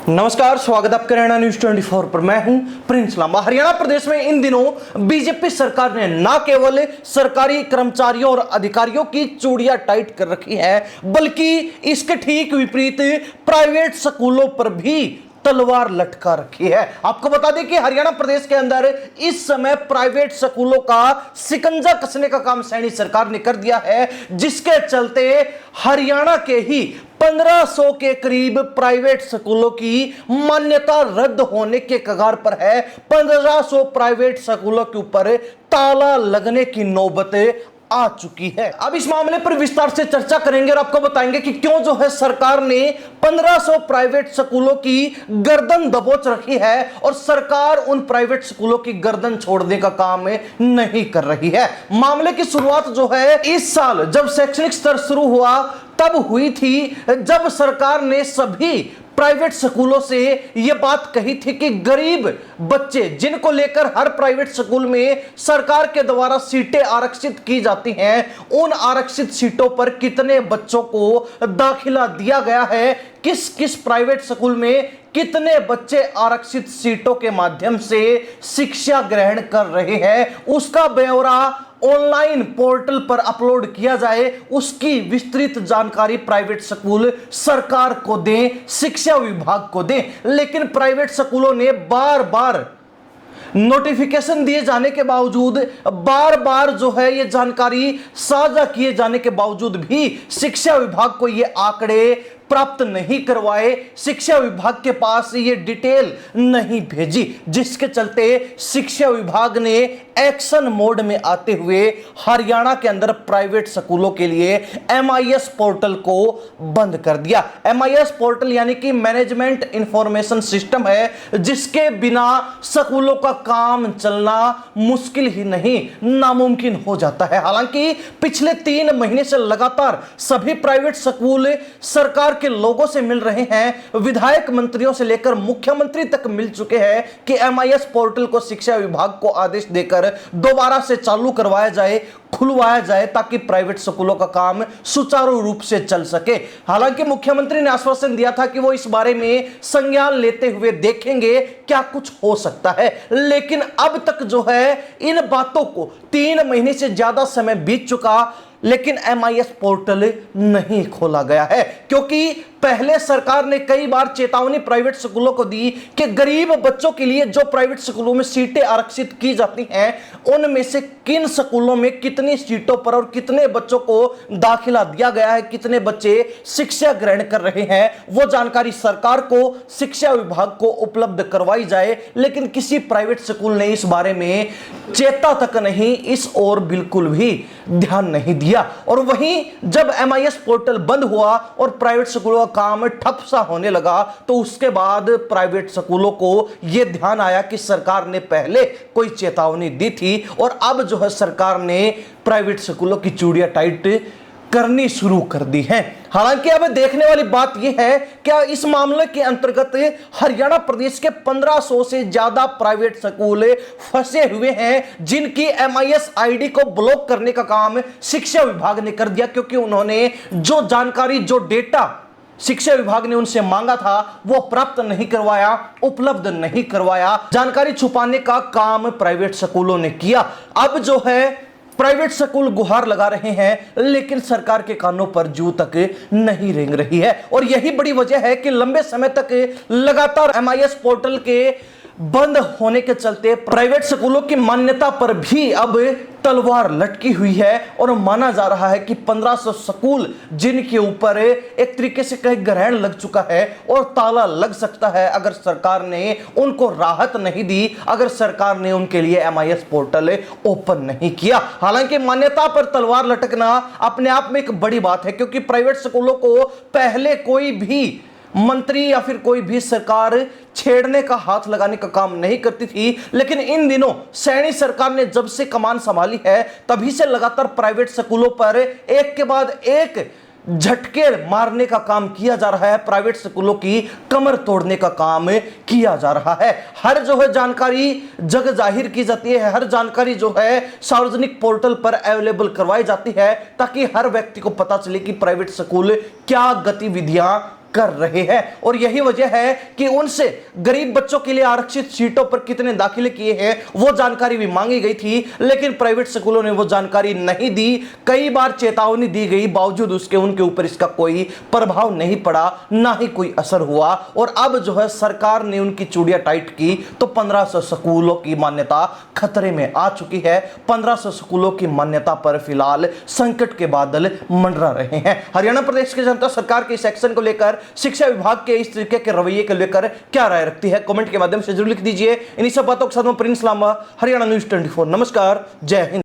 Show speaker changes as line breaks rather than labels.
नमस्कार, स्वागत आपका हरियाणा न्यूज 24 पर। मैं हूं प्रिंस लांबा। हरियाणा प्रदेश में इन दिनों बीजेपी सरकार ने न केवल सरकारी कर्मचारियों और अधिकारियों की चूड़ियां टाइट कर रखी है, बल्कि इसके ठीक विपरीत प्राइवेट स्कूलों पर भी तलवार लटका रखी है। आपको बता दें कि हरियाणा प्रदेश के अंदर इस समय प्राइवेट स्कूलों का शिकंजा कसने का काम सैनी सरकार ने कर दिया है, जिसके चलते हरियाणा के ही 1500 के करीब प्राइवेट स्कूलों की मान्यता रद्द होने के कगार पर है। 1500 प्राइवेट स्कूलों के ऊपर ताला लगने की नौबत आ चुकी है। अब इस मामले पर विस्तार से चर्चा करेंगे और आपको बताएंगे कि क्यों जो है सरकार ने 1500 प्राइवेट स्कूलों की गर्दन दबोच रखी है और सरकार उन प्राइवेट स्कूलों की गर्दन छोड़ने का काम नहीं कर रही है। मामले की शुरुआत जो है इस साल जब शैक्षणिक स्तर शुरू हुआ तब हुई थी, जब सरकार ने सभी प्राइवेट स्कूलों से यह बात कही थी कि गरीब बच्चे जिनको लेकर हर प्राइवेट स्कूल में सरकार के द्वारा सीटें आरक्षित की जाती हैं, उन आरक्षित सीटों पर कितने बच्चों को दाखिला दिया गया है, किस किस प्राइवेट स्कूल में कितने बच्चे आरक्षित सीटों के माध्यम से शिक्षा ग्रहण कर रहे हैं, उसका ब्यौरा ऑनलाइन पोर्टल पर अपलोड किया जाए। उसकी विस्तृत जानकारी प्राइवेट स्कूल सरकार को दें, शिक्षा विभाग को दें। लेकिन प्राइवेट स्कूलों ने बार बार नोटिफिकेशन दिए जाने के बावजूद, बार बार जो है ये जानकारी साझा किए जाने के बावजूद भी शिक्षा विभाग को ये आंकड़े प्राप्त नहीं करवाए, शिक्षा विभाग के पास ये डिटेल नहीं भेजी, जिसके चलते शिक्षा विभाग ने एक्शन मोड में आते हुए हरियाणा के अंदर प्राइवेट स्कूलों के लिए MIS पोर्टल को बंद कर दिया। MIS पोर्टल यानी कि मैनेजमेंट इंफॉर्मेशन सिस्टम है, जिसके बिना स्कूलों का काम चलना मुश्किल ही नहीं नामुमकिन हो जाता है। हालांकि पिछले 3 महीने से लगातार सभी प्राइवेट स्कूल सरकार के लोगों से मिल रहे हैं, विधायक मंत्रियों से लेकर मुख्यमंत्री तक मिल चुके हैं कि MIS पोर्टल को शिक्षा विभाग को आदेश देकर दोबारा से चालू करवाया जाए, खुलवाया जाए, ताकि प्राइवेट स्कूलों का काम सुचारू रूप से चल सके। हालांकि मुख्यमंत्री ने आश्वासन दिया था कि वो इस बारे में संज्ञान लेते हुए देखेंगे क्या कुछ हो सकता है, लेकिन अब तक जो है इन बातों को 3 महीने से ज्यादा समय बीत चुका, लेकिन MIS पोर्टल नहीं खोला गया है, क्योंकि पहले सरकार ने कई बार चेतावनी प्राइवेट स्कूलों को दी कि गरीब बच्चों के लिए जो प्राइवेट स्कूलों में सीटें आरक्षित की जाती हैं, उनमें से किन स्कूलों में कितनी सीटों पर और कितने बच्चों को दाखिला दिया गया है, कितने बच्चे शिक्षा ग्रहण कर रहे हैं, वो जानकारी सरकार को, शिक्षा विभाग को उपलब्ध करवाई जाए। लेकिन किसी प्राइवेट स्कूल ने इस बारे में चेता तक नहीं, इस ओर बिल्कुल भी ध्यान नहीं दिया। और वहीं जब MIS पोर्टल बंद हुआ और प्राइवेट स्कूलों काम ठप सा होने लगा, तो उसके बाद प्राइवेट स्कूलों को यह ध्यान आया कि सरकार ने पहले कोई चेतावनी दी थी और अब जो है सरकार ने प्राइवेट स्कूलों की चूड़ियां टाइट करनी शुरू कर दी है। हालांकि अब देखने वाली बात यह है कि इस मामले के अंतर्गत हरियाणा प्रदेश के 1500 से ज्यादा प्राइवेट स्कूल फंसे हुए हैं, जिनकी MIS ID को ब्लॉक करने का काम शिक्षा विभाग ने कर दिया, क्योंकि उन्होंने जो जानकारी, जो डेटा शिक्षा विभाग ने उनसे मांगा था वो प्राप्त नहीं करवाया, उपलब्ध नहीं करवाया। जानकारी छुपाने का काम प्राइवेट स्कूलों ने किया। अब जो है प्राइवेट स्कूल गुहार लगा रहे हैं, लेकिन सरकार के कानों पर जू तक नहीं रेंग रही है। और यही बड़ी वजह है कि लंबे समय तक लगातार MIS पोर्टल के बंद होने के चलते प्राइवेट स्कूलों की मान्यता पर भी अब तलवार लटकी हुई है और माना जा रहा है कि 1500 स्कूल जिनके ऊपर एक तरीके से कहीं ग्रहण लग चुका है और ताला लग सकता है अगर सरकार ने उनको राहत नहीं दी, अगर सरकार ने उनके लिए MIS पोर्टल ओपन नहीं किया। हालांकि मान्यता पर तलवार लटकना अपने आप में एक बड़ी बात है, क्योंकि प्राइवेट स्कूलों को पहले कोई भी मंत्री या फिर कोई भी सरकार छेड़ने का, हाथ लगाने का काम नहीं करती थी। लेकिन इन दिनों सैनी सरकार ने जब से कमान संभाली है, तभी से लगातार प्राइवेट स्कूलों पर एक के बाद एक झटके मारने का काम किया जा रहा है, प्राइवेट स्कूलों की कमर तोड़ने का काम किया जा रहा है। हर जो है जानकारी जग जाहिर की जाती है, हर जानकारी जो है सार्वजनिक पोर्टल पर अवेलेबल करवाई जाती है, ताकि हर व्यक्ति को पता चले कि प्राइवेट स्कूल क्या गतिविधियां कर रहे हैं। और यही वजह है कि उनसे गरीब बच्चों के लिए आरक्षित सीटों पर कितने दाखिले किए हैं वो जानकारी भी मांगी गई थी, लेकिन प्राइवेट स्कूलों ने वो जानकारी नहीं दी। कई बार चेतावनी दी गई, बावजूद उसके उनके ऊपर इसका कोई प्रभाव नहीं पड़ा, ना ही कोई असर हुआ। और अब जो है सरकार ने उनकी चूड़ियां टाइट की तो 1500 स्कूलों की मान्यता खतरे में आ चुकी है। 1500 स्कूलों की मान्यता पर फिलहाल संकट के बादल मंडरा रहे हैं। हरियाणा प्रदेश की जनता सरकार के इस एक्शन को लेकर, शिक्षा विभाग के इस तरीके के रवैये को लेकर क्या राय रखती है, कमेंट के माध्यम से जरूर लिख दीजिए। इन्हीं सब बातों के साथ मैं प्रिंस लांबा, हरियाणा न्यूज़ 24। नमस्कार, जय हिंद।